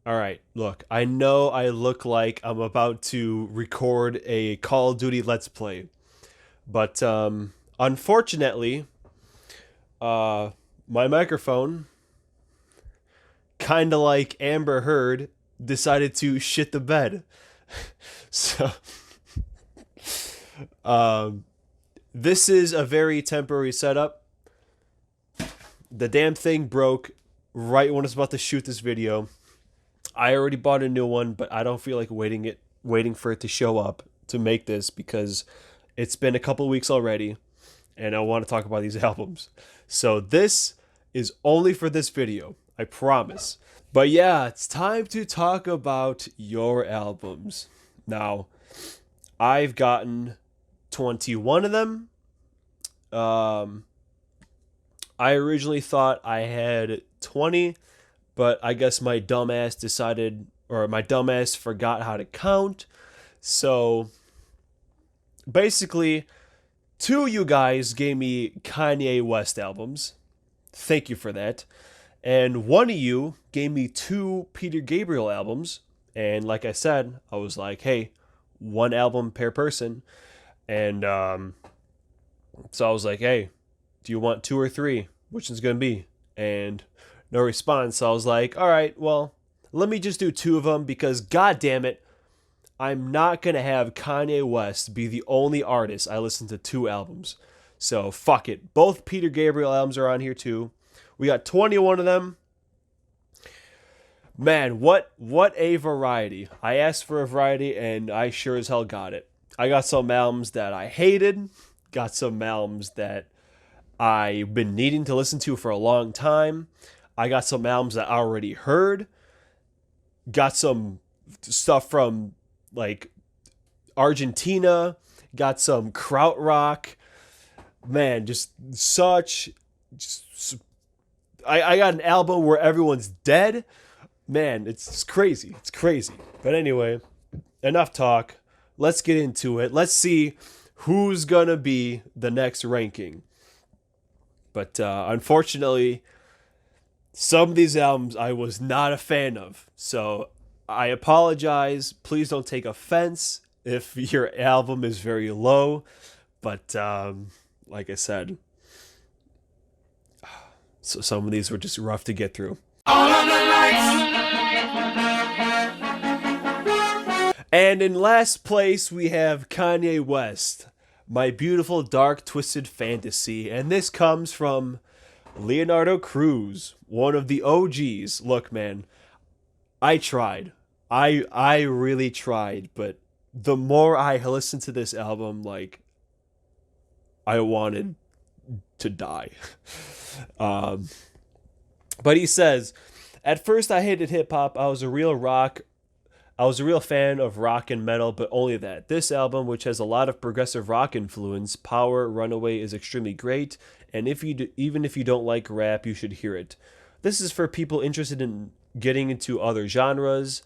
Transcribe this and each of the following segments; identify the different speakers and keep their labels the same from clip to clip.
Speaker 1: All right, look, I know I look like I'm about to record a Call of Duty Let's Play, but unfortunately, uh, my microphone, kind of like Amber Heard, decided to shit the bed. So, um, this is a very temporary setup. The damn thing broke right when I was about to shoot this video. I already bought a new one, but I don't feel like waiting for it to show up to make this because it's been a couple weeks already, and I want to talk about these albums. So this is only for this video, I promise. But yeah, it's time to talk about your albums. Now, I've gotten 21 of them. Um, I originally thought I had 20, but I guess my dumbass decided, or my dumbass forgot how to count. So basically, two of you guys gave me Kanye West albums. Thank you for that. And one of you gave me two Peter Gabriel albums. And like I said, I was like, hey, one album per person. And so I was like, hey, do you want two or three? Which one's going to be? And no response. So I was like, all right, well, let me just do two of them because, god damn it, I'm not going to have Kanye West be the only artist I listen to two albums. So fuck it. Both Peter Gabriel albums are on here too. We got 21 of them. Man, what a variety. I asked for a variety and I sure as hell got it. I got some albums that I hated, got some albums that I've been needing to listen to for a long time. I got some albums that I already heard. Got some stuff from like Argentina. Got some krautrock. Man, just such. I got an album where everyone's dead. Man, it's crazy. It's crazy. But anyway, enough talk. Let's get into it. Let's see who's gonna be the next ranking. But unfortunately, some of these albums I was not a fan of. So I apologize. Please don't take offense if your album is very low. But like I said, so some of these were just rough to get through. All of the lights. And in last place, we have Kanye West, My Beautiful Dark Twisted Fantasy. And this comes from Leonardo Cruz, one of the OGs. Look, man, I tried. I really tried, but the more I listened to this album, like, I wanted to die. But he says, at first I hated hip hop. I was a real fan of rock and metal, but only that. This album, which has a lot of progressive rock influence, Power, Runaway, is extremely great. And even if you don't like rap, you should hear it. This is for people interested in getting into other genres.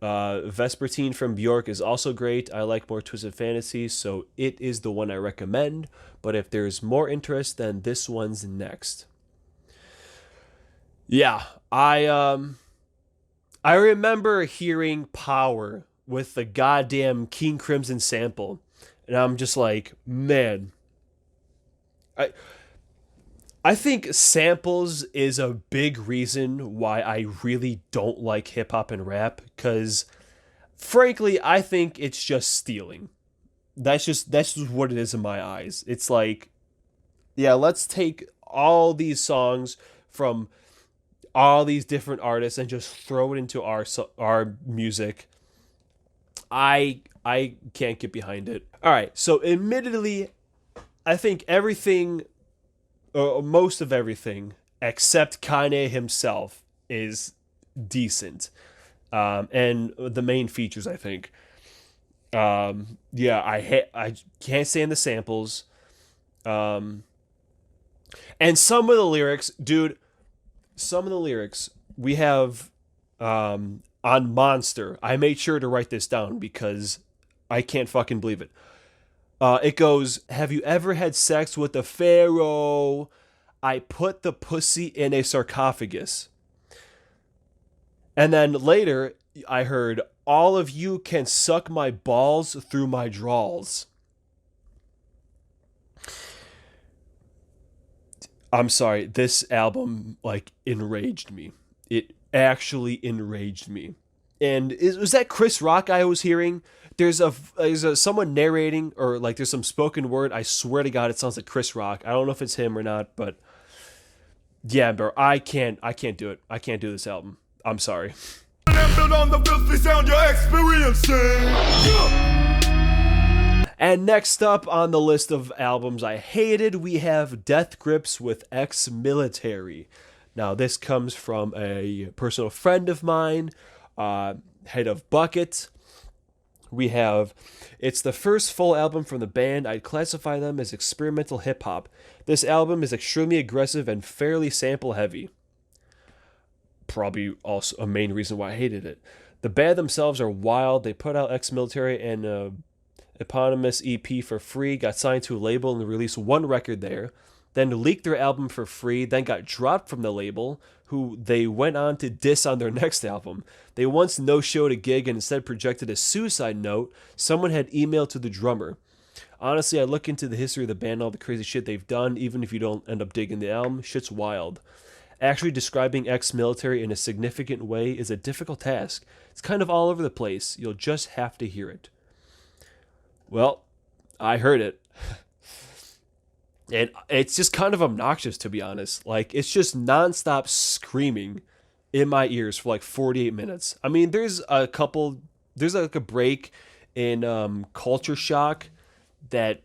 Speaker 1: Vespertine from Bjork is also great. I like more Twisted Fantasy, so it is the one I recommend. But if there's more interest, then this one's next. Yeah, I remember hearing Power with the goddamn King Crimson sample, and I'm just like, man, I think samples is a big reason why I really don't like hip hop and rap, because frankly, I think it's just stealing. That's just what it is in my eyes. It's like, yeah, let's take all these songs from all these different artists and just throw it into our music. I can't get behind it. All right, so admittedly, I think everything, most of everything except Kanye himself is decent, and the main features, I think. Yeah, I can't stand the samples, and some of the lyrics, dude. Some of the lyrics we have on Monster. I made sure to write this down because I can't fucking believe it. It goes, have you ever had sex with a pharaoh? I put the pussy in a sarcophagus. And then later, I heard, all of you can suck my balls through my draws. I'm sorry, this album, like, enraged me. It actually enraged me. And was that Chris Rock I was hearing? There's someone narrating, or like there's some spoken word. I swear to God, it sounds like Chris Rock. I don't know if it's him or not, but yeah, bro, I can't do it. I can't do this album. I'm sorry. And next up on the list of albums I hated, we have Death Grips with Exmilitary. Now, this comes from a personal friend of mine, head of Bucket. It's the first full album from the band. I'd classify them as experimental hip-hop. This album is extremely aggressive and fairly sample-heavy. Probably also a main reason why I hated it. The band themselves are wild. They put out Exmilitary and eponymous EP for free, got signed to a label and released one record there, then leaked their album for free, then got dropped from the label, who they went on to diss on their next album. They once no-showed a gig and instead projected a suicide note someone had emailed to the drummer. Honestly, I look into the history of the band, all the crazy shit they've done, even if you don't end up digging the album, shit's wild. Actually describing Exmilitary in a significant way is a difficult task. It's kind of all over the place. You'll just have to hear it. Well, I heard it. And it's just kind of obnoxious, to be honest. Like, it's just nonstop screaming in my ears for like 48 minutes. I mean, there's like a break in Culture Shock that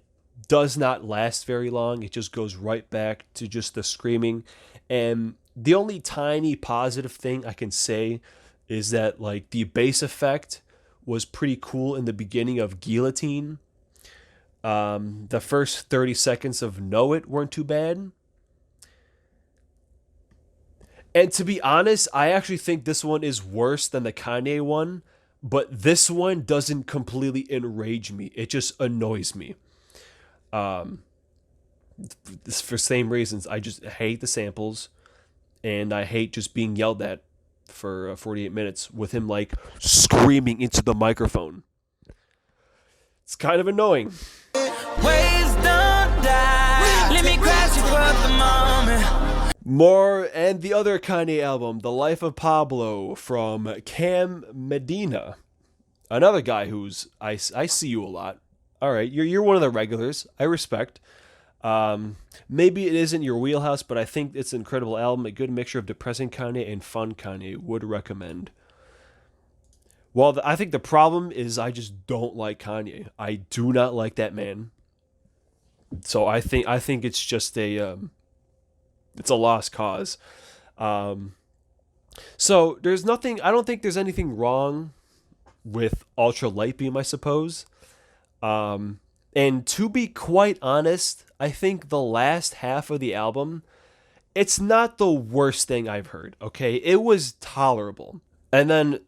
Speaker 1: does not last very long. It just goes right back to just the screaming. And the only tiny positive thing I can say is that, like, the bass effect was pretty cool in the beginning of Guillotine. The first 30 seconds of Know It weren't too bad. And to be honest, I actually think this one is worse than the Kanye one, but this one doesn't completely enrage me. It just annoys me. For same reasons. I just hate the samples, and I hate just being yelled at for 48 minutes with him, like, screaming into the microphone. It's kind of annoying. Waves don't die. Let me crash you for the moment. More, and the other Kanye album, The Life of Pablo, from Cam Medina. Another guy who's, I see you a lot. All right, you're one of the regulars. I respect. Maybe it isn't your wheelhouse, but I think it's an incredible album. A good mixture of depressing Kanye and fun Kanye. Would recommend. Well, I think the problem is I just don't like Kanye. I do not like that man. So I think it's just it's a lost cause. So there's nothing. I don't think there's anything wrong with Ultra Light Beam, I suppose. And to be quite honest, I think the last half of the album, it's not the worst thing I've heard. Okay, it was tolerable, and then.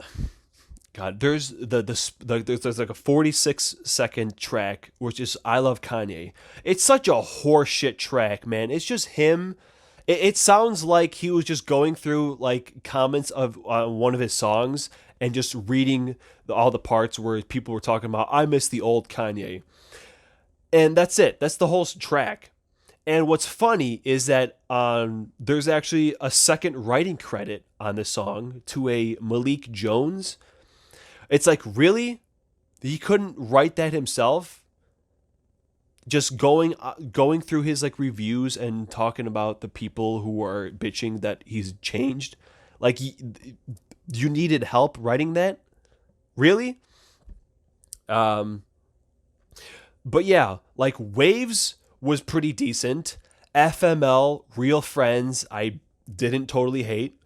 Speaker 1: God, there's there's like a 46-second track which is I Love Kanye. It's such a horseshit track, man. It's just him. It sounds like he was just going through like comments of one of his songs and just reading all the parts where people were talking about I miss the old Kanye, and that's it. That's the whole track. And what's funny is that there's actually a second writing credit on this song to a Malik Jones. It's like, really? He couldn't write that himself? Just going through his like reviews and talking about the people who are bitching that he's changed. Like, you needed help writing that? Really? But yeah, like Waves was pretty decent. FML, Real Friends, I didn't totally hate.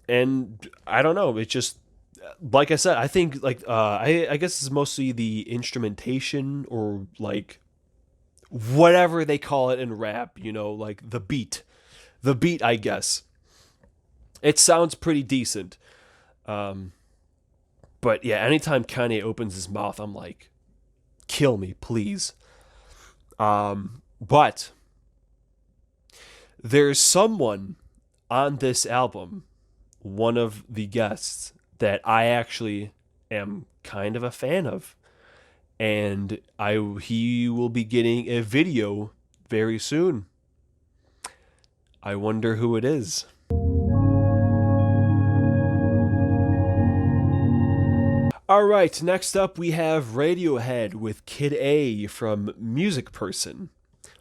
Speaker 1: And I don't know, it's just, like I said, I think like I guess it's mostly the instrumentation or like whatever they call it in rap, you know, like the beat, I guess. It sounds pretty decent. But yeah, anytime Kanye opens his mouth, I'm like, kill me, please. But there's someone on this album one of the guests that I actually am kind of a fan of. And he will be getting a video very soon. I wonder who it is. All right, next up we have Radiohead with Kid A from Music Person.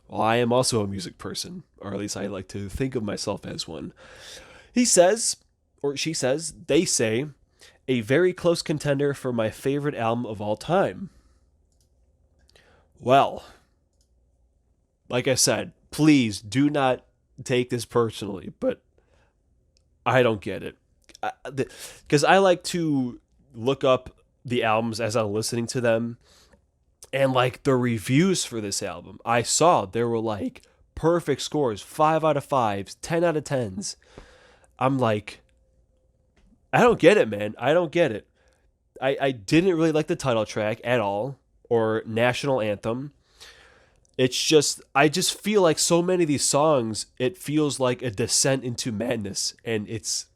Speaker 1: Well, I am also a music person, or at least I like to think of myself as one. He says, or she says, they say, a very close contender for my favorite album of all time. Well, like I said, please do not take this personally, but I don't get it. Because I like to look up the albums as I'm listening to them, and like the reviews for this album, I saw there were like perfect scores, 5 out of 5s, 10 out of 10s. I'm like, I don't get it, man. I don't get it. I didn't really like the title track at all, or National Anthem. It's just, I just feel like so many of these songs, it feels like a descent into madness, and it's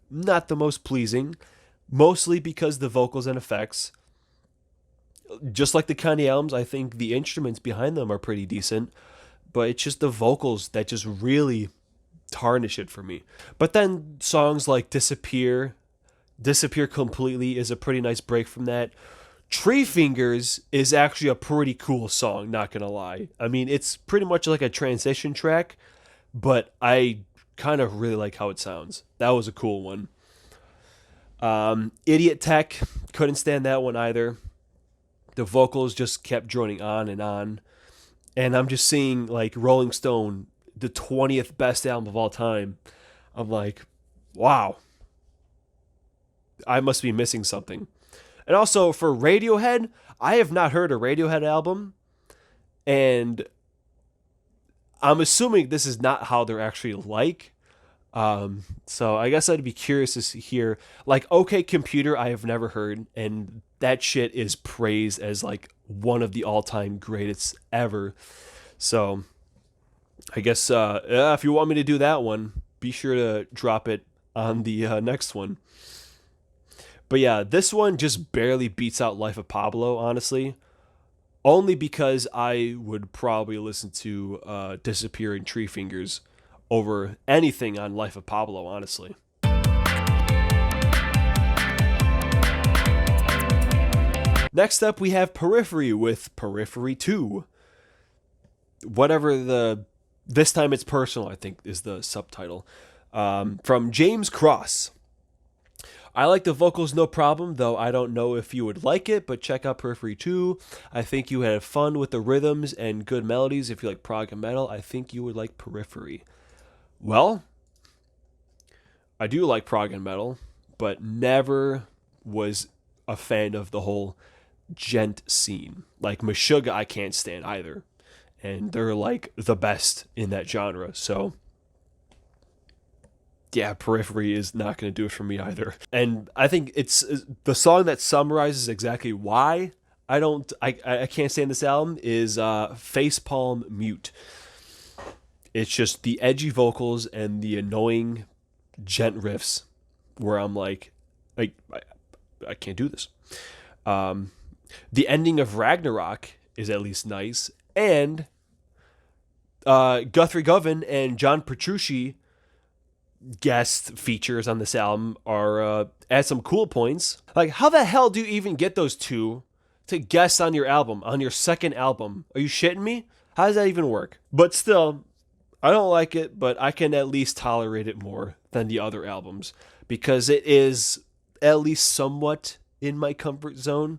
Speaker 1: not the most pleasing. Mostly because the vocals and effects, just like the Kanye albums, I think the instruments behind them are pretty decent, but it's just the vocals that just really tarnish it for me. But then songs like Disappear Completely is a pretty nice break from that. Tree Fingers is actually a pretty cool song, not gonna lie. I mean, it's pretty much like a transition track, but I kind of really like how it sounds. That was a cool one. Idiot Tech, couldn't stand that one either. The vocals just kept droning on, and I'm just seeing like Rolling Stone, the 20th best album of all time. I'm like, wow, I must be missing something. And also for Radiohead, I have not heard a Radiohead album, and I'm assuming this is not how they're actually like. So I guess I'd be curious to hear, like, OK Computer I have never heard, and that shit is praised as like one of the all-time greatest ever. So I guess if you want me to do that one, be sure to drop it on the next one. But yeah, this one just barely beats out Life of Pablo, honestly. Only because I would probably listen to Disappear and Tree Fingers over anything on Life of Pablo, honestly. Next up, we have Periphery with Periphery II. This time it's personal, I think, is the subtitle. From James Cross. I like the vocals, no problem, though I don't know if you would like it, but check out Periphery 2. I think you had fun with the rhythms and good melodies. If you like prog and metal, I think you would like Periphery. Well, I do like prog and metal, but never was a fan of the whole gent scene. Like Meshuggah, I can't stand either. And they're like the best in that genre. So, yeah, Periphery is not going to do it for me either. And I think it's the song that summarizes exactly why I can't stand this album is Facepalm Mute. It's just the edgy vocals and the annoying gent riffs where I'm like I can't do this. The ending of Ragnarok is at least nice. And Guthrie Govan and John Petrucci guest features on this album are at some cool points. Like, how the hell do you even get those two to guest on your album, on your second album? Are you shitting me? How does that even work? But still, I don't like it, but I can at least tolerate it more than the other albums because it is at least somewhat in my comfort zone.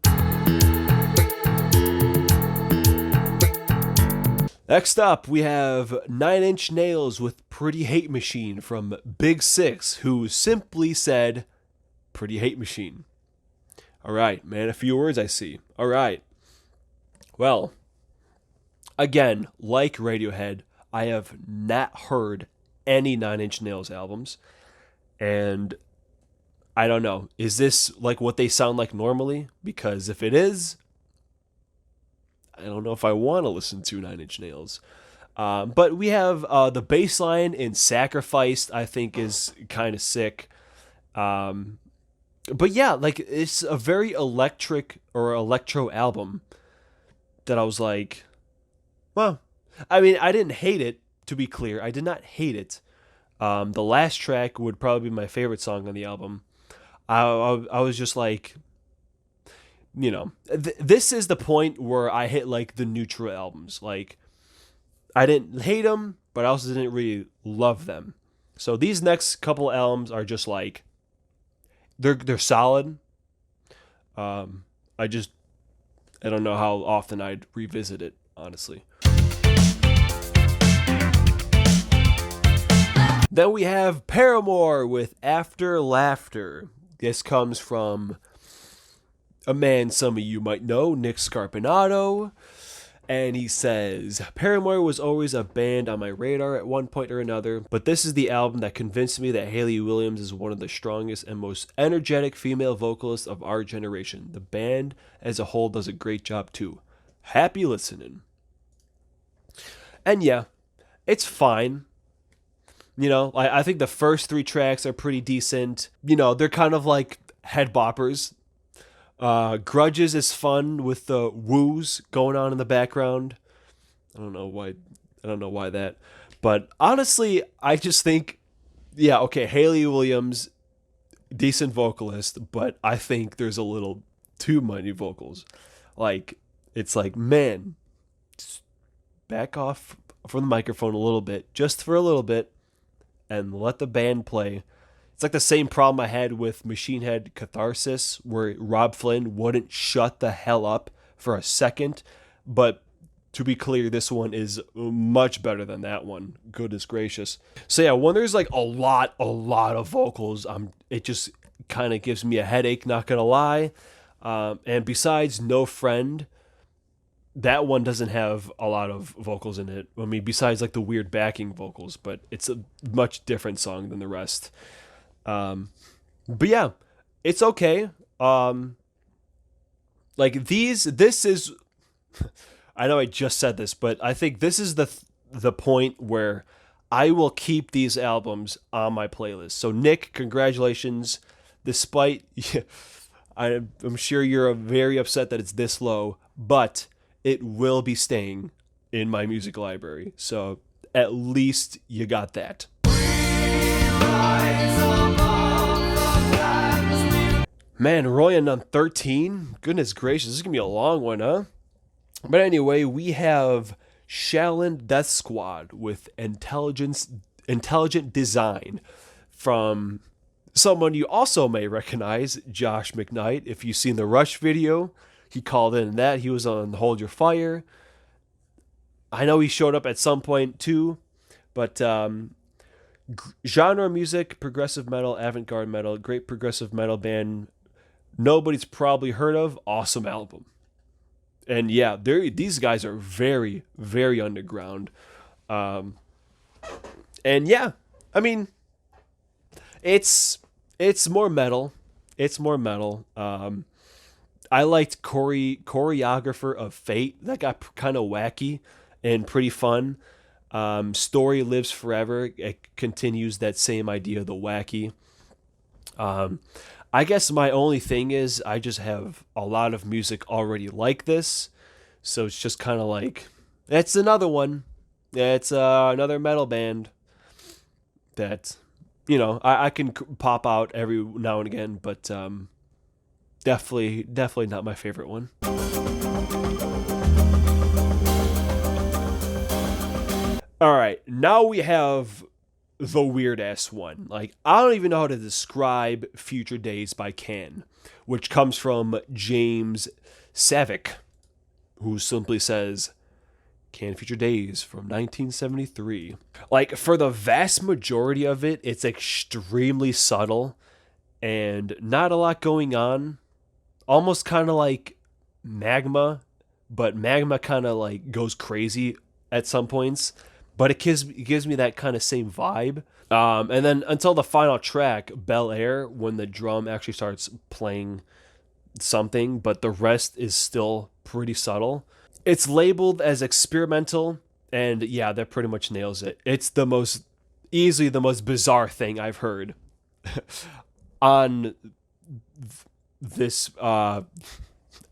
Speaker 1: Next up, we have 9 Inch Nails with Pretty Hate Machine from Big Six, who simply said, Pretty Hate Machine. All right, man, a few words I see. All right. Well, again, like Radiohead, I have not heard any 9 Inch Nails albums. And I don't know, is this like what they sound like normally? Because if it is, I don't know if I want to listen to 9 Inch Nails. But we have the bass line in Sacrificed, I think is kind of sick. But yeah, like it's a very electric or electro album that I was like, well, I mean, I didn't hate it, to be clear. I did not hate it. The last track would probably be my favorite song on the album. I was just like, this is the point where I hit like the neutral albums. Like, I didn't hate them, but I also didn't really love them. So these next couple albums are just like, they're solid. I don't know how often I'd revisit it, honestly. Then we have Paramore with After Laughter. This comes from a man some of you might know, Nick Scarpinato. And he says, Paramore was always a band on my radar at one point or another, but this is the album that convinced me that Hayley Williams is one of the strongest and most energetic female vocalists of our generation. The band as a whole does a great job too. Happy listening. And yeah, it's fine. I think the first 3 tracks are pretty decent. They're kind of like head boppers. Grudges is fun with the woos going on in the background. I don't know why that. But honestly, I just think, yeah, okay, Hayley Williams, decent vocalist, but I think there's a little too many vocals. Like, it's like, man, just back off from the microphone a little bit, just for a little bit, and let the band play. It's like the same problem I had with Machine Head Catharsis, where Rob Flynn wouldn't shut the hell up for a second. But to be clear, this one is much better than that one. Goodness gracious. So yeah, when there's like a lot of vocals, it just kind of gives me a headache, not gonna lie. And besides No Friend, that one doesn't have a lot of vocals in it. I mean, besides like the weird backing vocals, but it's a much different song than the rest. But yeah, it's okay. Like this is, I know I just said this, but I think this is the point where I will keep these albums on my playlist. So Nick, congratulations. Despite, I'm sure you're very upset that it's this low, but it will be staying in my music library. So at least you got that. Man, Royan on 13? Goodness gracious, this is going to be a long one, huh? But anyway, we have Shaolin Death Squad with Intelligent Design from someone you also may recognize, Josh McKnight. If you've seen the Rush video, he called in that. He was on Hold Your Fire. I know he showed up at some point too, but genre music, progressive metal, avant-garde metal, great progressive metal band nobody's probably heard of. Awesome album. And yeah, these guys are very, very underground. And yeah, I mean, it's more metal. It's more metal. I liked Choreographer of Fate. That got kind of wacky and pretty fun. Story Lives Forever. It continues that same idea, the wacky. I guess my only thing is I just have a lot of music already like this. So it's just kind of like, it's another one. It's another metal band that, I can pop out every now and again, but definitely not my favorite one. All right, now we have the weird ass one. Like, I don't even know how to describe Future Days by Can, which comes from James Savick, who simply says, Can Future Days from 1973. Like, for the vast majority of it, it's extremely subtle and not a lot going on. Almost kind of like Magma, but Magma kind of like goes crazy at some points. But it gives me that kind of same vibe. And then until the final track, Bel Air, when the drum actually starts playing something, but the rest is still pretty subtle. It's labeled as experimental, and yeah, that pretty much nails it. It's easily the most bizarre thing I've heard. on this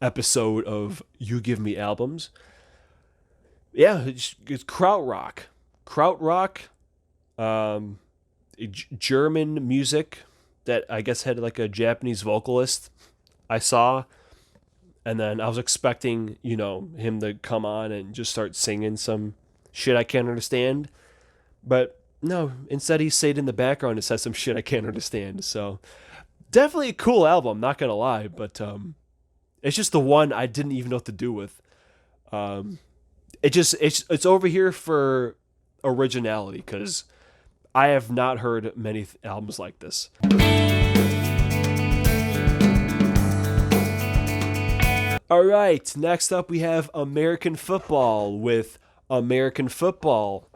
Speaker 1: episode of You Give Me Albums. Yeah, it's krautrock. Krautrock, German music that I guess had like a Japanese vocalist I saw. And then I was expecting, him to come on and just start singing some shit I can't understand. But no, instead he stayed in the background and said some shit I can't understand. So definitely a cool album, not gonna lie. But it's just the one I didn't even know what to do with. It's over here for originality, because I have not heard many albums like this. All right, next up we have American Football with American Football,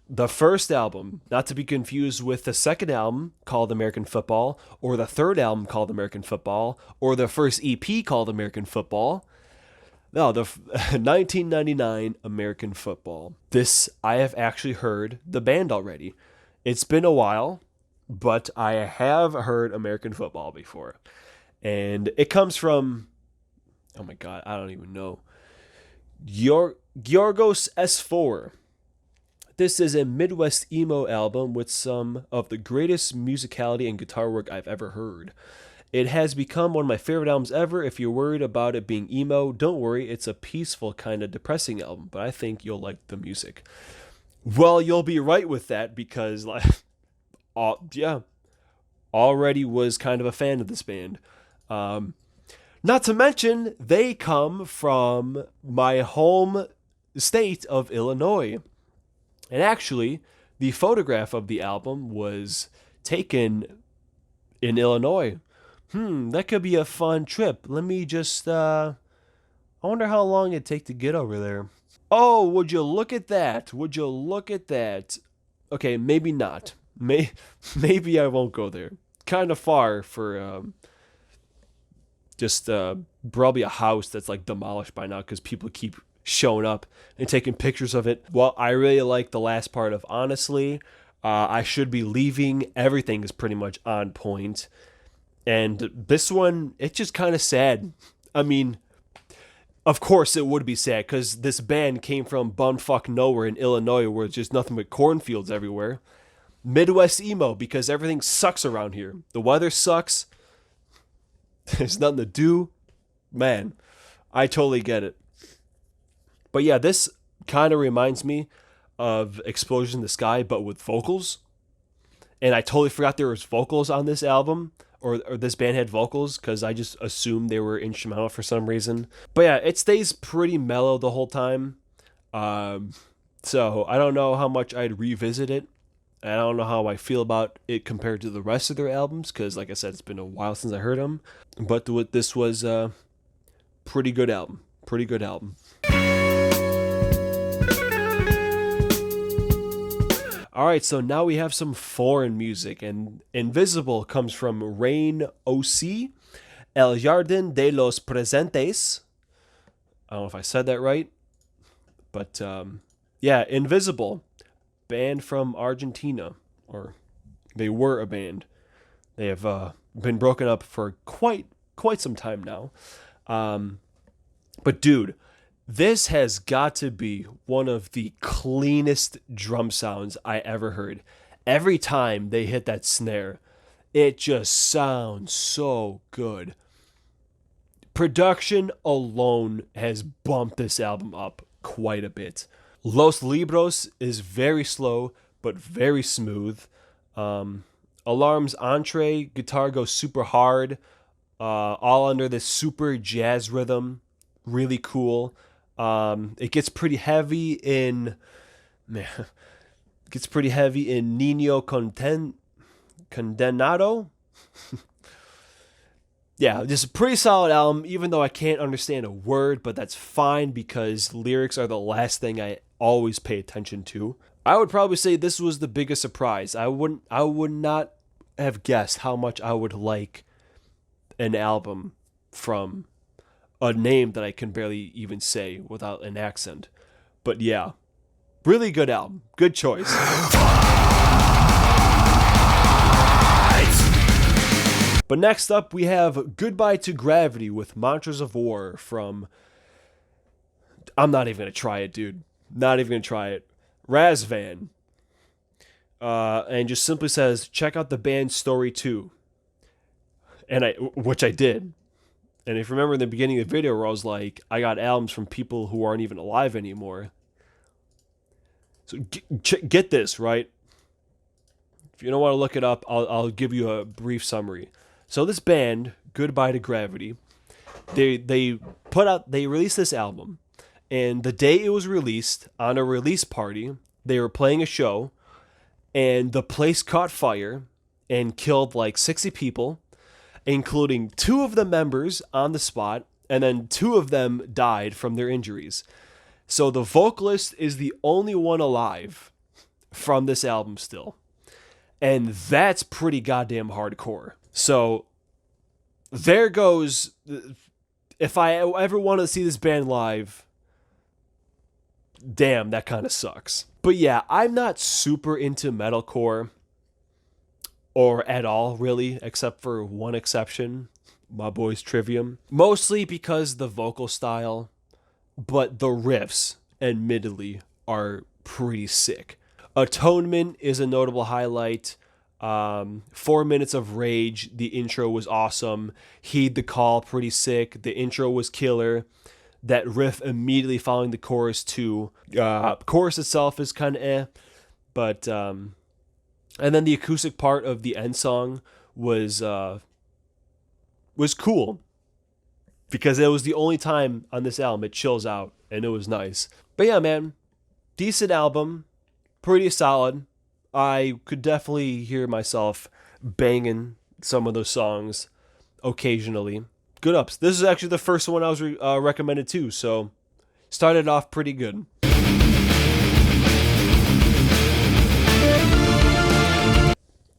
Speaker 1: the first album, not to be confused with the second album called American Football, or the third album called American Football, or the first EP called American Football. No, the 1999 American Football. This, I have actually heard the band already. It's been a while, but I have heard American Football before. And it comes from, oh my God, I don't even know, Yorgos S4. This is a Midwest emo album with some of the greatest musicality and guitar work I've ever heard. It has become one of my favorite albums ever. If you're worried about it being emo, don't worry. It's a peaceful, kind of depressing album, but I think you'll like the music. Well, you'll be right with that, because, already was kind of a fan of this band. Not to mention, they come from my home state of Illinois. And actually, the photograph of the album was taken in Illinois. That could be a fun trip. Let me just, I wonder how long it'd take to get over there. Oh, would you look at that? Would you look at that? Okay, maybe not. Maybe I won't go there. Kind of far for, probably a house that's like demolished by now, because people keep showing up and taking pictures of it. Well, I really like the last part of Honestly. I Should Be Leaving. Everything is pretty much on point. And this one, it's just kind of sad. I mean, of course it would be sad, because this band came from bumfuck nowhere in Illinois, where it's just nothing but cornfields everywhere. Midwest emo, because everything sucks around here. The weather sucks. There's nothing to do. Man, I totally get it. But yeah, this kind of reminds me of Explosion in the Sky, but with vocals. And I totally forgot there was vocals on this album, or this band had vocals, because I just assumed they were instrumental for some reason. But yeah, it stays pretty mellow the whole time. So I don't know how much I'd revisit it. I don't know how I feel about it compared to the rest of their albums, because like I said, it's been a while since I heard them. But this was a pretty good album. Pretty good album. All right, so now we have some foreign music, and Invisible comes from Rain OC, El Jardín de los Presentes. I don't know if I said that right, but yeah, Invisible, band from Argentina, or they were a band. They have been broken up for quite some time now. But dude, this has got to be one of the cleanest drum sounds I ever heard. Every time they hit that snare, it just sounds so good. Production alone has bumped this album up quite a bit. Los Libros is very slow, but very smooth. Alarm's entree, guitar goes super hard, all under this super jazz rhythm. Really cool. It gets pretty heavy in Nino Condenado. Yeah, just a pretty solid album, even though I can't understand a word, but that's fine, because lyrics are the last thing I always pay attention to. I would probably say this was the biggest surprise. I would not have guessed how much I would like an album from a name that I can barely even say without an accent. But yeah, really good album. Good choice. But next up, we have Goodbye to Gravity with Mantras of War from... I'm not even going to try it, dude. Not even going to try it. Razvan. And just simply says, check out the band's story too. Which I did. And if you remember in the beginning of the video where I was like, I got albums from people who aren't even alive anymore. So get this, right? If you don't want to look it up, I'll give you a brief summary. So this band, Goodbye to Gravity, they released this album, and the day it was released, on a release party, they were playing a show, and the place caught fire and killed like 60 people, including 2 of the members on the spot, and then 2 of them died from their injuries. So the vocalist is the only one alive from this album still. And that's pretty goddamn hardcore. So there goes... If I ever want to see this band live, damn, that kind of sucks. But yeah, I'm not super into metalcore, or at all, really, except for one exception, my boy's Trivium. Mostly because the vocal style, but the riffs, admittedly, are pretty sick. Atonement is a notable highlight. 4 Minutes of Rage, the intro was awesome. Heed the Call, pretty sick. The intro was killer. That riff immediately following the chorus too. Chorus itself is kind of but and then the acoustic part of the end song was cool, because it was the only time on this album it chills out, and it was nice. But yeah, man, decent album, pretty solid. I could definitely hear myself banging some of those songs occasionally. Good ups. This is actually the first one I was recommended too, so started off pretty good.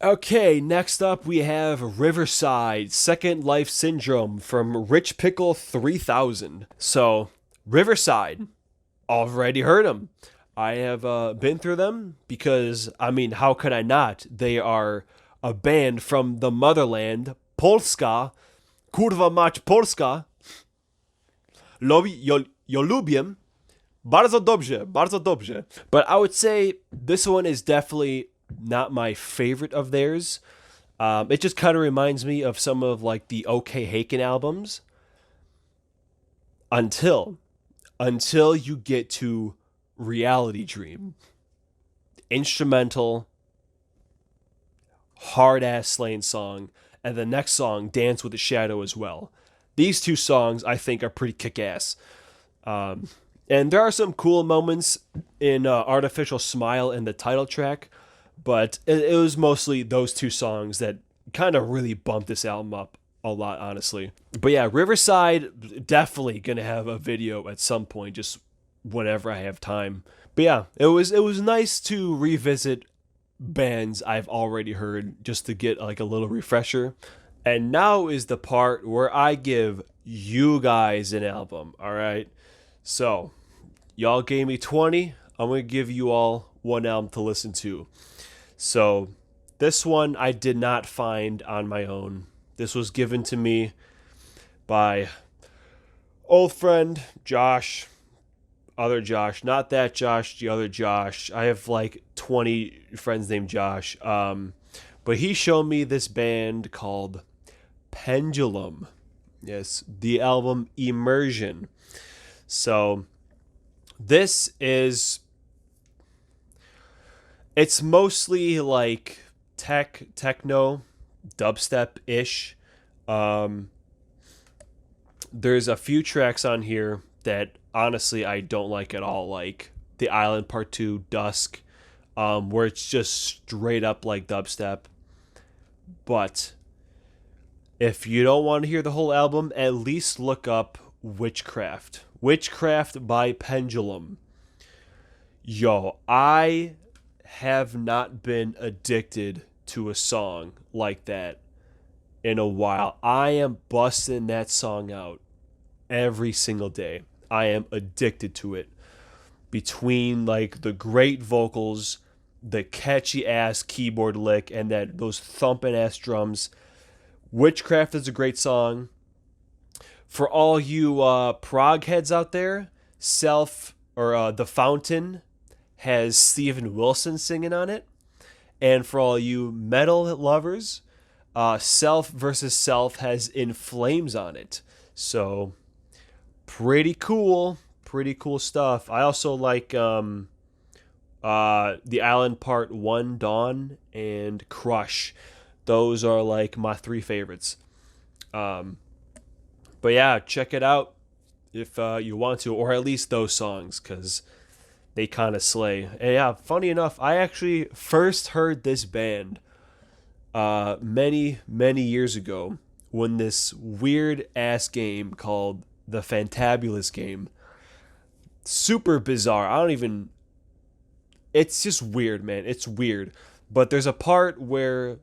Speaker 1: Okay, next up we have Riverside, Second Life Syndrome from Rich Pickle 3000. So, Riverside, already heard them. I have been through them because, I mean, how could I not? They are a band from the motherland, Polska, kurwa mać Polska. Jo lubię. Bardzo dobrze, bardzo dobrze. But I would say this one is definitely not my favorite of theirs. It just kind of reminds me of some of like the OK Haken albums. Until you get to Reality Dream. Instrumental, hard ass slaying song, and the next song, Dance with the Shadow, as well. These 2 songs I think are pretty kick ass. And there are some cool moments in Artificial Smile and the title track, but it was mostly those 2 songs that kind of really bumped this album up a lot, honestly. But yeah, Riverside, definitely gonna have a video at some point, just whenever I have time. But yeah, it was nice to revisit bands I've already heard just to get like a little refresher. And now is the part where I give you guys an album, all right? So, y'all gave me 20. I'm going to give you all one album to listen to. So, this one I did not find on my own. This was given to me by old friend Josh. Other Josh, not that Josh, the other Josh. I have like 20 friends named Josh. But he showed me this band called Pendulum. Yes, the album Immersion. So this is, it's mostly like techno, dubstep-ish. There's a few tracks on here that honestly I don't like at all, like The Island Part 2, Dusk, where it's just straight up like dubstep. But if you don't want to hear the whole album, at least look up Witchcraft. Witchcraft by Pendulum. Yo, I have not been addicted to a song like that in a while. I am busting that song out every single day. I am addicted to it. Between like the great vocals, the catchy ass keyboard lick, and those thumping ass drums, Witchcraft is a great song. For all you prog heads out there, The Fountain has Steven Wilson singing on it. And for all you metal lovers, Self versus Self has In Flames on it. So pretty cool. Pretty cool stuff. I also like The Island Part 1, Dawn, and Crush. Those are like my three favorites. But yeah, check it out if you want to, or at least those songs, because they kind of slay. And yeah, funny enough, I actually first heard this band many, many years ago when this weird ass game called The Fantabulous Game. Super bizarre. I don't even. It's just weird, man. It's weird. But there's a part where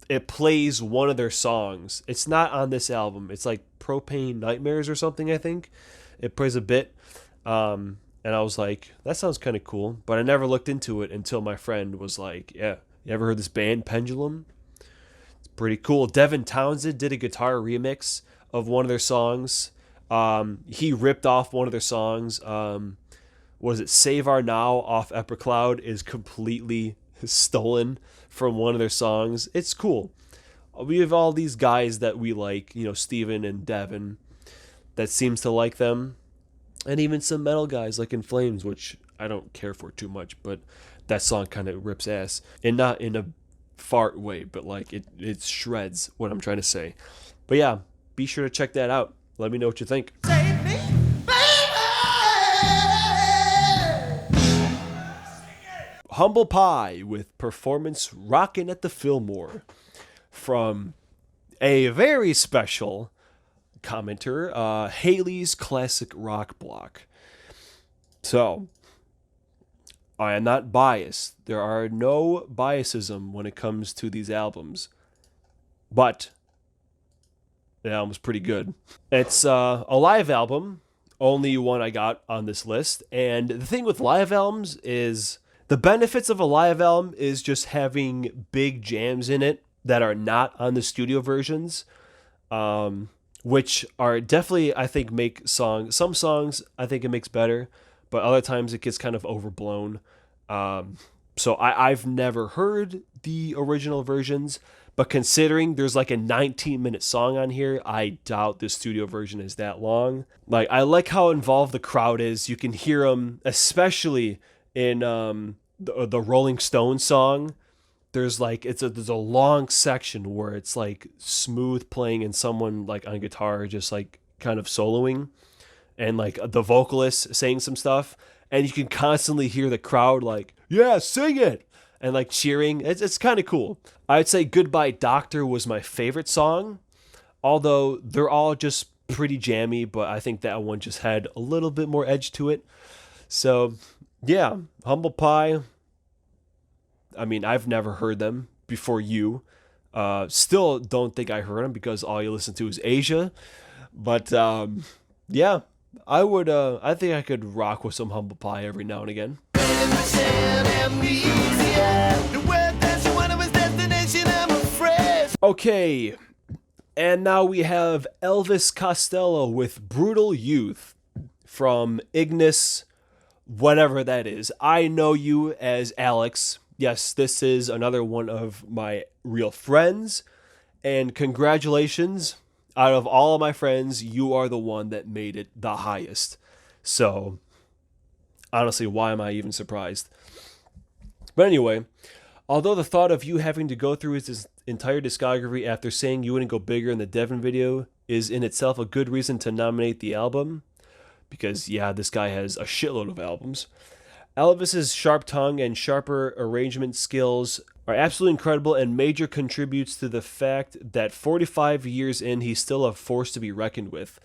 Speaker 1: it plays one of their songs. It's not on this album. It's like Propane Nightmares or something, I think. It plays a bit. And I was like, that sounds kind of cool. But I never looked into it until my friend was like, yeah, you ever heard this band, Pendulum? It's pretty cool. Devin Townsend did a guitar remix of one of their songs. He ripped off one of their songs. What is it? Save Our Now off Epicloud is completely stolen from one of their songs. It's cool. We have all these guys that we like, Steven and Devin, that seems to like them. And even some metal guys like In Flames, which I don't care for too much, but that song kind of rips ass. And not in a fart way, but like it shreds what I'm trying to say. But yeah, be sure to check that out. Let me know what you think.
Speaker 2: Save me,
Speaker 1: Humble Pie with performance Rockin' at the Fillmore from a very special commenter, Haley's Classic Rock Block. So, I am not biased. There are no biasism when it comes to these albums. But the album's pretty good. It's a live album, only one I got on this list. And the thing with live albums is the benefits of a live album is just having big jams in it that are not on the studio versions. Which are definitely, I think, make songs. Some songs I think it makes better, but other times it gets kind of overblown. So I've never heard the original versions, but considering there's like a 19-minute song on here, I doubt the studio version is that long. Like, I like how involved the crowd is. You can hear them, especially in the Rolling Stones song. There's a long section where it's like smooth playing and someone like on guitar just like kind of soloing, and like the vocalist saying some stuff, and you can constantly hear the crowd like, yeah, sing it, and like cheering. It's kind of cool. I'd say Goodbye Doctor was my favorite song, although they're all just pretty jammy, but I think that one just had a little bit more edge to it. So yeah, Humble Pie. I mean, I've never heard them before you. Still don't think I heard them because all you listen to is Asia. But yeah, I think I could rock with some Humble Pie every now and again. Okay, and now we have Elvis Costello with Brutal Youth from Ignis, whatever that is. I know you as Alex. Yes, this is another one of my real friends, and congratulations. Out of all of my friends, you are the one that made it the highest. So, honestly, why am I even surprised? But anyway, although the thought of you having to go through his entire discography after saying you wouldn't go bigger in the Devin video is in itself a good reason to nominate the album, because, yeah, this guy has a shitload of albums. Elvis's sharp tongue and sharper arrangement skills are absolutely incredible and major contributes to the fact that 45 years in, he's still a force to be reckoned with.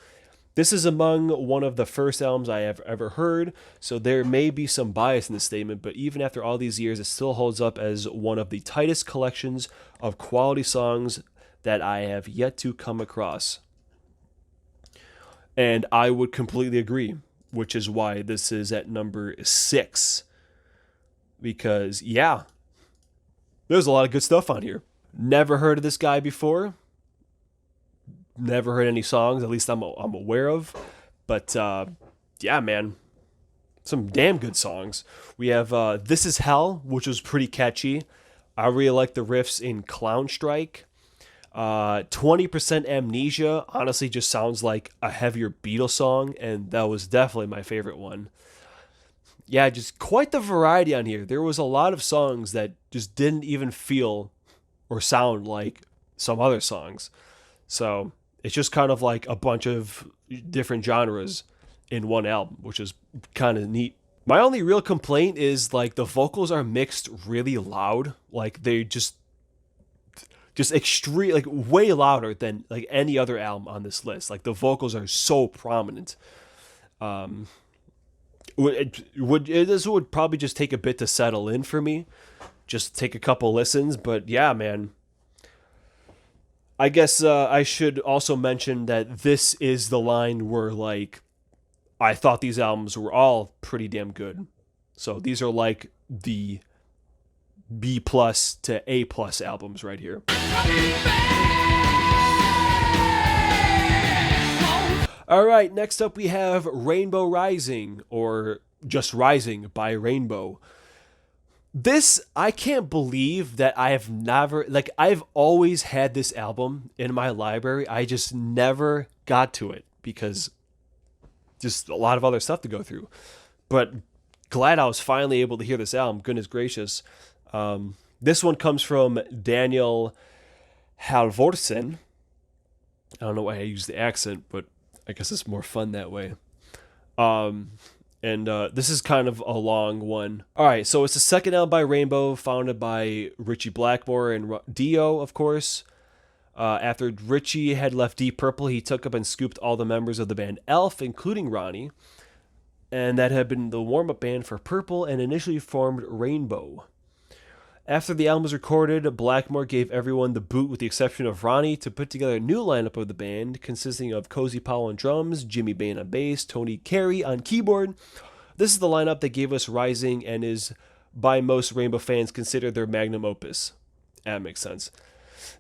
Speaker 1: This is among one of the first albums I have ever heard, so there may be some bias in this statement, but even after all these years, it still holds up as one of the tightest collections of quality songs that I have yet to come across. And I would completely agree, which is why this is at number 6. Because, yeah, there's a lot of good stuff on here. Never heard of this guy before. never heard any songs, at least I'm aware of. But yeah, man, some damn good songs. We have This Is Hell, which was pretty catchy. I really like the riffs in Clown Strike. 20% Amnesia honestly just sounds like a heavier Beatles song, and that was definitely my favorite one. Yeah, just quite the variety on here. There was a lot of songs that just didn't even feel or sound like some other songs. So it's just kind of like a bunch of different genres in one album, which is kind of neat. My only real complaint is like the vocals are mixed really loud. Like they just extreme, like way louder than like any other album on this list. Like the vocals are so prominent. This would probably just take a bit to settle in for me. Just take a couple listens, but yeah, man. I guess I should also mention that this is the line where like I thought these albums were all pretty damn good. So these are like the B plus to A plus albums right here. All right, next up we have Rainbow Rising, or just Rising by Rainbow. This, I can't believe that I have never, like, I've always had this album in my library. I just never got to it because just a lot of other stuff to go through. But glad I was finally able to hear this album. Goodness gracious. This one comes from Daniel Halvorsen. I don't know why I use the accent, but I guess it's more fun that way. And this is kind of a long one. All right, so it's the second album by Rainbow, founded by Richie Blackmore and Dio, of course. After Richie had left Deep Purple, he took up and scooped all the members of the band Elf, including Ronnie. And that had been the warm-up band for Purple and initially formed Rainbow. After the album was recorded, Blackmore gave everyone the boot with the exception of Ronnie to put together a new lineup of the band, consisting of Cozy Powell on drums, Jimmy Bain on bass, Tony Carey on keyboard. This is the lineup that gave us Rising and is, by most Rainbow fans, considered their magnum opus. That makes sense.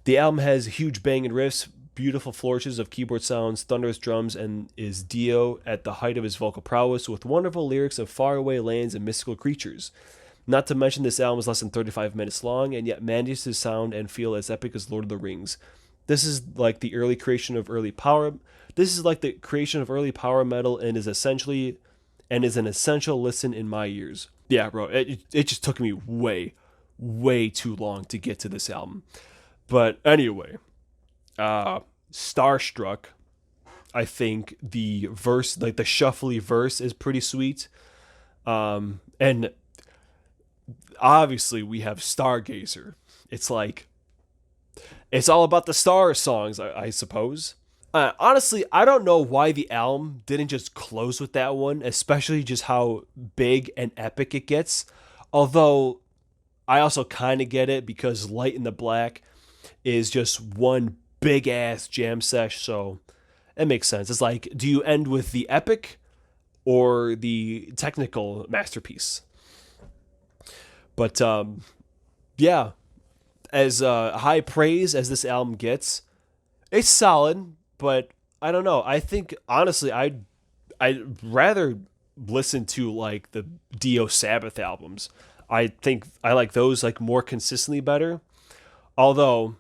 Speaker 1: The album has huge banging riffs, beautiful flourishes of keyboard sounds, thunderous drums, and is Dio at the height of his vocal prowess with wonderful lyrics of faraway lands and mystical creatures. Not to mention this album is less than 35 minutes long and yet manages to sound and feel as epic as Lord of the Rings. This is like the early creation of early power. This is like the creation of early power metal and is an essential listen in my ears. Yeah, bro, it just took me way too long to get to this album. But anyway, Starstruck, I think the verse, like the shuffly verse, is pretty sweet. And obviously we have Stargazer. It's like, it's all about the star songs, I suppose. Honestly, I don't know why the album didn't just close with that one, especially just how big and epic it gets. Although, I also kind of get it because Light in the Black is just one big ass jam sesh, so it makes sense. It's like, do you end with the epic or the technical masterpiece? But yeah, as high praise as this album gets, it's solid, but I don't know. I think honestly, I'd rather listen to like the Dio Sabbath albums. I think I like those like more consistently better. Although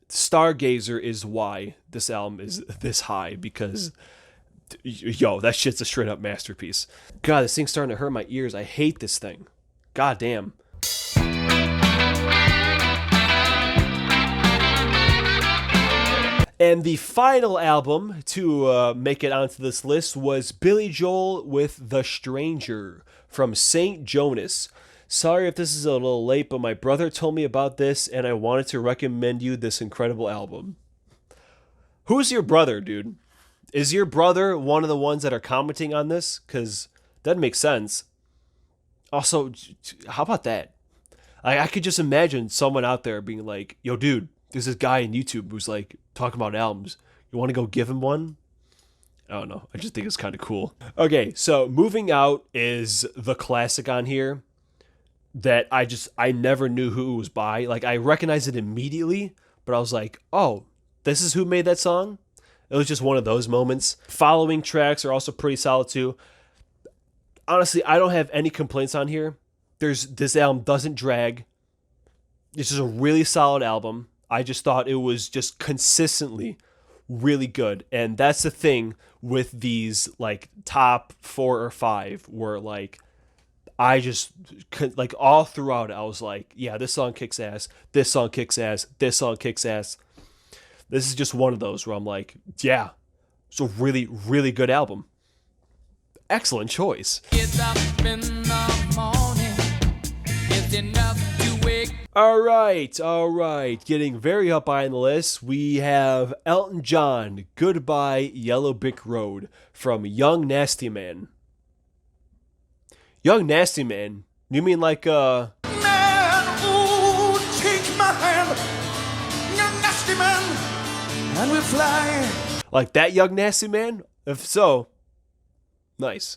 Speaker 1: Stargazer is why this album is this high, because yo, that shit's a straight up masterpiece. God, this thing's starting to hurt my ears. I hate this thing. God damn. And the final album to make it onto this list was Billy Joel with The Stranger from St. Jonas. Sorry if this is a little late, but my brother told me about this and I wanted to recommend you this incredible album. Who's your brother, dude? Is your brother one of the ones that are commenting on this? Because that makes sense. Also, how about that? I could just imagine someone out there being like, yo, dude, there's this guy on YouTube who's like talking about albums. You want to go give him one? I don't know. I just think it's kind of cool. Okay, so Moving Out is the classic on here that I never knew who it was by. Like, I recognized it immediately, but I was like, oh, this is who made that song. It was just one of those moments. Following tracks are also pretty solid too. Honestly, I don't have any complaints on here. This album doesn't drag. This is a really solid album. I just thought it was just consistently really good. And that's the thing with these like top 4 or 5 where like I just like all throughout it, I was like, yeah, this song kicks ass. This song kicks ass. This song kicks ass. This is just one of those where I'm like, yeah, it's a really, really good album. Excellent choice. It's up in the morning. It's enough to wake. All right. Getting very up high on the list, we have Elton John, Goodbye Yellow Brick Road from Young Nasty Man. Young Nasty Man? You mean like, Man, ooh, take my hand, young nasty man, and we fly. Like that Young Nasty Man? If so, nice.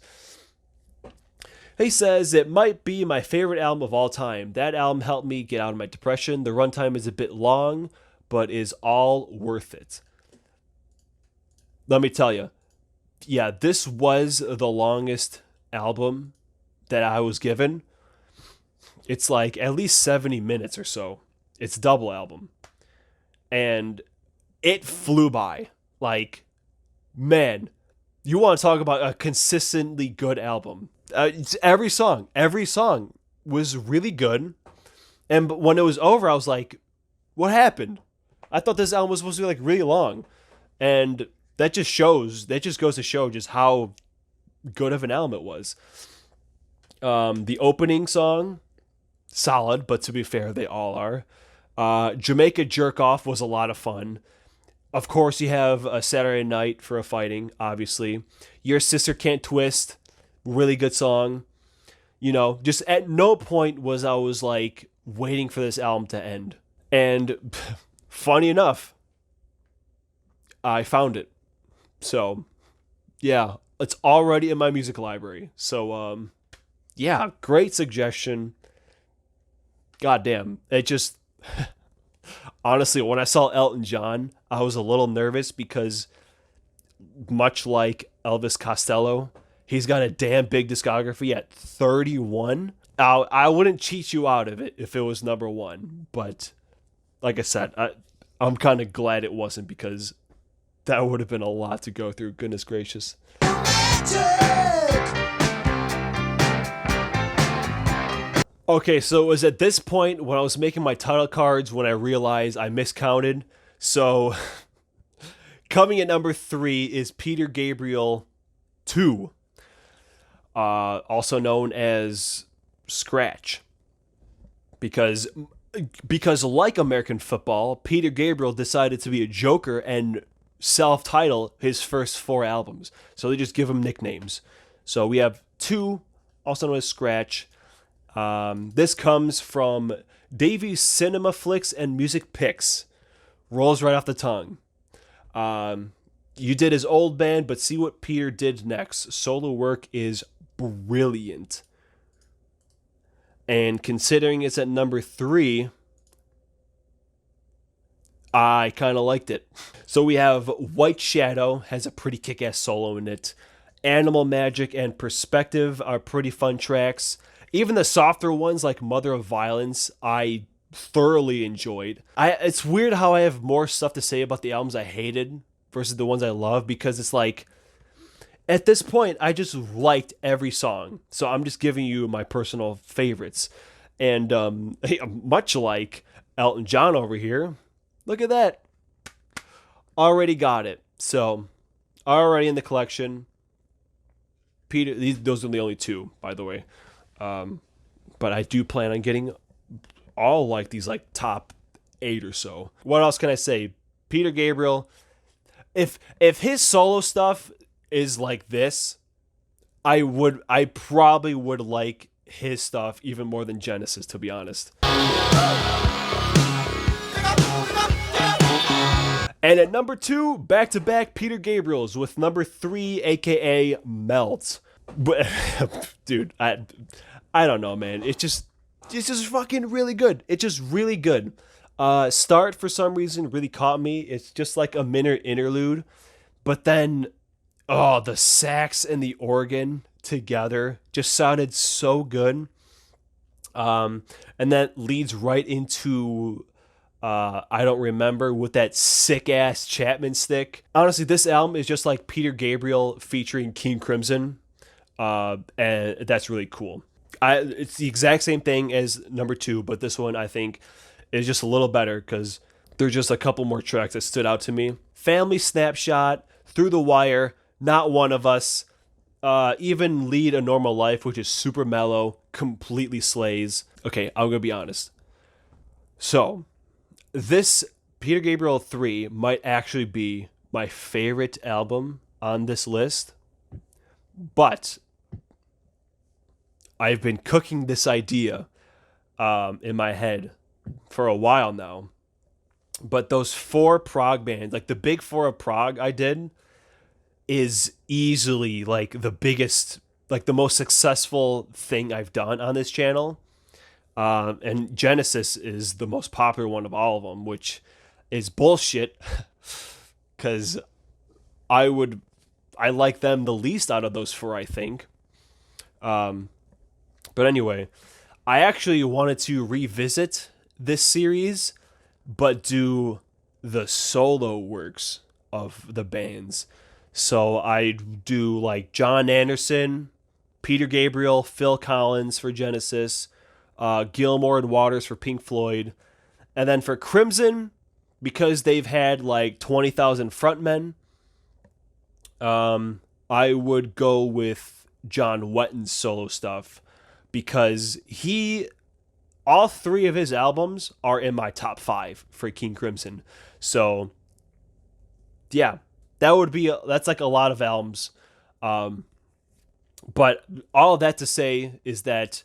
Speaker 1: He says, it might be my favorite album of all time. That album helped me get out of my depression. The runtime is a bit long, but is all worth it. Let me tell you, yeah, this was the longest album that I was given. It's like at least 70 minutes or so. It's a double album. And it flew by. Like, man, you want to talk about a consistently good album. Every song was really good. And when it was over, I was like, what happened? I thought this album was supposed to be like really long. And that just goes to show just how good of an album it was. The opening song, solid, but to be fair, they all are. Jamaica Jerk Off was a lot of fun. Of course, you have a Saturday Night for a Fighting, obviously. Your Sister Can't Twist, really good song. You know, just at no point was I was like waiting for this album to end. And funny enough, I found it. So, yeah, it's already in my music library. So, yeah, great suggestion. Goddamn, it just... Honestly, when I saw Elton John, I was a little nervous because much like Elvis Costello, he's got a damn big discography at 31. I wouldn't cheat you out of it if it was number 1. But like I said, I'm kind of glad it wasn't because that would have been a lot to go through. Goodness gracious. Okay, so it was at this point when I was making my title cards when I realized I miscounted. So, coming at number 3 is Peter Gabriel 2, also known as Scratch. Because like American football, Peter Gabriel decided to be a joker and self-title his first 4 albums. So they just give him nicknames. So we have 2, also known as Scratch. This comes from Davies Cinema Flicks and Music Picks. Rolls right off the tongue. You did his old band, but see what Peter did next. Solo work is brilliant. And considering it's at number 3, I kind of liked it. So we have White Shadow, has a pretty kick-ass solo in it. Animal Magic and Perspective are pretty fun tracks. Even the softer ones like Mother of Violence, I thoroughly enjoyed. It's weird how I have more stuff to say about the albums I hated versus the ones I love, because it's like, at this point, I just liked every song. So I'm just giving you my personal favorites. And much like Elton John over here, look at that. Already got it. So, already in the collection. Peter, those are the only 2, by the way. But I do plan on getting all like these like top 8 or so. What else can I say? Peter Gabriel, if his solo stuff is like this, I probably would like his stuff even more than Genesis, to be honest. And at number 2, back-to-back Peter Gabriel's with number 3, aka Melt. Dude, I don't know, man. It's just fucking really good. It's just really good. Start, for some reason, really caught me. It's just like a minute interlude. But then, oh, the sax and the organ together just sounded so good. And that leads right into I don't remember, with that sick ass Chapman stick. Honestly, this album is just like Peter Gabriel featuring King Crimson, and that's really cool. It's the exact same thing as number 2, but this one I think is just a little better because there's just a couple more tracks that stood out to me. Family Snapshot, Through the Wire, Not One of Us, even Lead a Normal Life, which is super mellow, completely slays. Okay, I'm gonna be honest. So, this Peter Gabriel 3 might actually be my favorite album on this list, but I've been cooking this idea in my head for a while now. But those 4 prog bands, like the big 4 of prog I did, is easily like the biggest, like the most successful thing I've done on this channel. And Genesis is the most popular one of all of them, which is bullshit because I like them the least out of those 4, I think. But anyway, I actually wanted to revisit this series, but do the solo works of the bands. So I'd do like John Anderson, Peter Gabriel, Phil Collins for Genesis, Gilmour and Waters for Pink Floyd. And then for Crimson, because they've had like 20,000 frontmen, I would go with John Wetton's solo stuff because all 3 of his albums are in my top 5 for King Crimson. So yeah, that's like a lot of albums. But all of that to say is that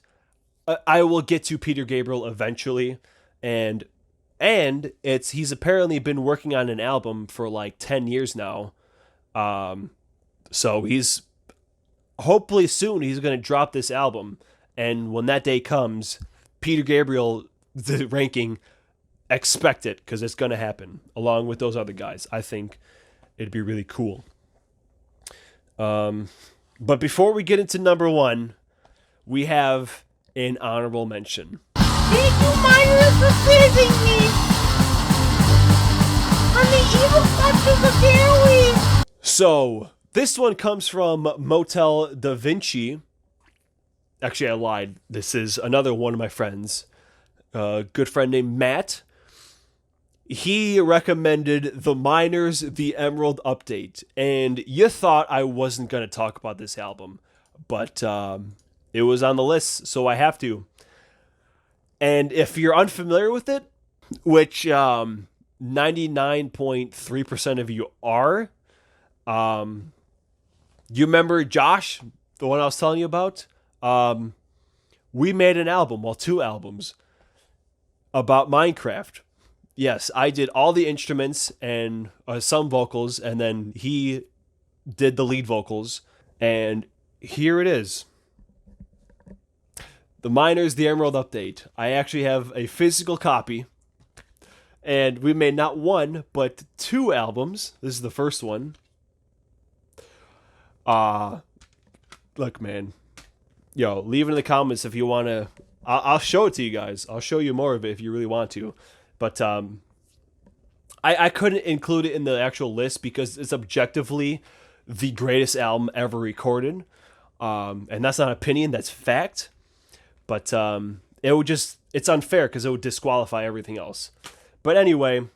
Speaker 1: I will get to Peter Gabriel eventually, and he's apparently been working on an album for like 10 years now. So he's hopefully soon he's going to drop this album, and when that day comes, Peter Gabriel, the ranking, expect it because it's going to happen along with those other guys. I think it'd be really cool. But before we get into number 1, we have an honorable mention.
Speaker 2: Thank you, Myra, for saving me from the evil clutches of Gary.
Speaker 1: So, this one comes from Motel Da Vinci. Actually, I lied. This is another one of my friends. A good friend named Matt. He recommended The Miners, The Emerald Update. And you thought I wasn't going to talk about this album. But it was on the list, so I have to. And if you're unfamiliar with it, which 99.3% of you are, you remember Josh, the one I was telling you about? We made an album, 2 albums, about Minecraft. Yes, I did all the instruments and some vocals, and then he did the lead vocals. And here it is. The Miners, The Emerald Update. I actually have a physical copy. And we made not 1, but 2 albums. This is the first one. Look, man. Yo, leave it in the comments if you want to. I'll show it to you guys. I'll show you more of it if you really want to. But I couldn't include it in the actual list because it's objectively the greatest album ever recorded. And that's not opinion, that's fact. But it's unfair because it would disqualify everything else. But anyway,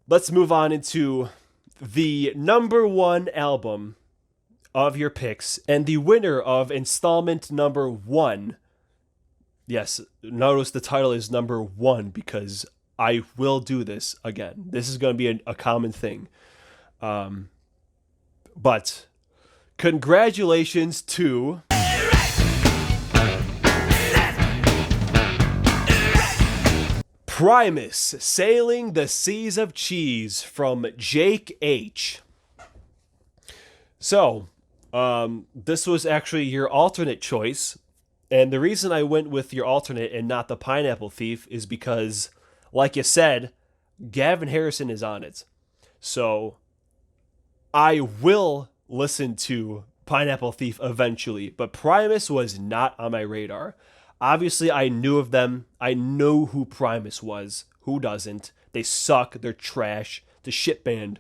Speaker 1: let's move on into the number 1 album of your picks and the winner of installment number 1. Yes, notice the title is number 1 because I will do this again. This is going to be a common thing. But congratulations to Primus, Sailing the Seas of Cheese from Jake H. So, this was actually your alternate choice. And the reason I went with your alternate and not the Pineapple Thief is because like you said, Gavin Harrison is on it. So I will listen to Pineapple Thief eventually, but Primus was not on my radar. Obviously, I knew of them. I know who Primus was. Who doesn't? They suck. They're trash. The shit band.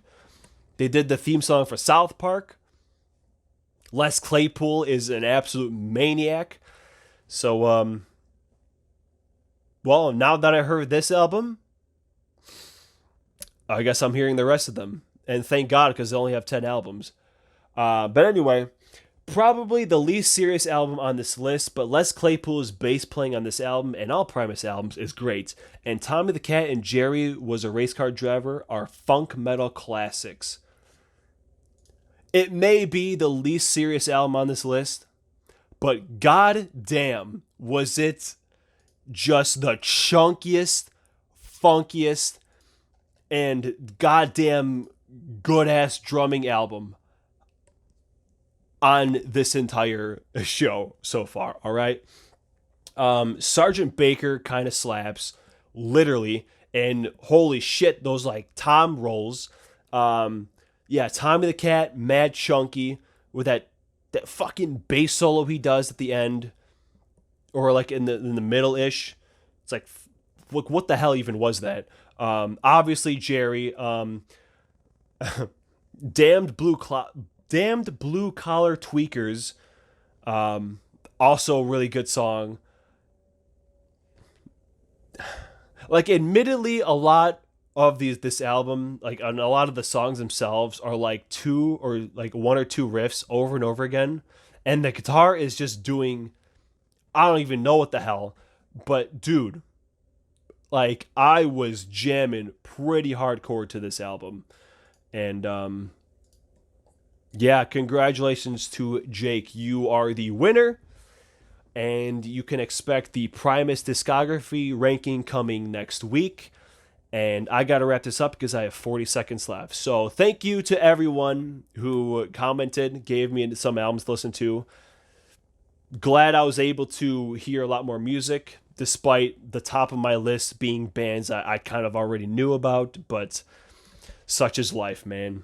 Speaker 1: They did the theme song for South Park. Les Claypool is an absolute maniac. So, well, now that I heard this album, I guess I'm hearing the rest of them. And thank God, because they only have 10 albums. But anyway, probably the least serious album on this list, but Les Claypool's bass playing on this album and all Primus albums is great. And Tommy the Cat and Jerry Was a Race Car Driver are funk metal classics. It may be the least serious album on this list, but god damn, was it just the chunkiest, funkiest, and goddamn good-ass drumming album on this entire show so far, all right? Sergeant Baker kind of slaps, literally, and holy shit, those like tom rolls. Yeah, Tommy the Cat, mad chunky, with that fucking bass solo he does at the end, or like in the middle-ish. It's like, look, what the hell even was that? Obviously Jerry, Damned Blue Collar Tweakers, also a really good song. Like, admittedly, a lot of this album, like, and a lot of the songs themselves are like one or two riffs over and over again, and the guitar is just doing, I don't even know what the hell, but dude, like, I was jamming pretty hardcore to this album. And yeah, congratulations to Jake. You are the winner. And you can expect the Primus discography ranking coming next week. And I got to wrap this up because I have 40 seconds left. So thank you to everyone who commented, gave me some albums to listen to. Glad I was able to hear a lot more music, despite the top of my list being bands I kind of already knew about, but such is life, man.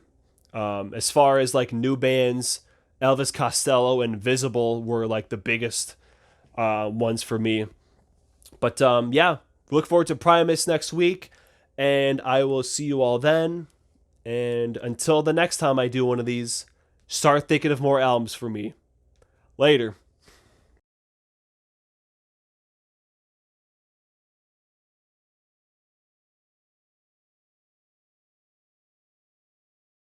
Speaker 1: As far as like new bands, Elvis Costello and Visible were like the biggest ones for me. But yeah, look forward to Primus next week, and I will see you all then. And until the next time I do one of these, start thinking of more albums for me. Later.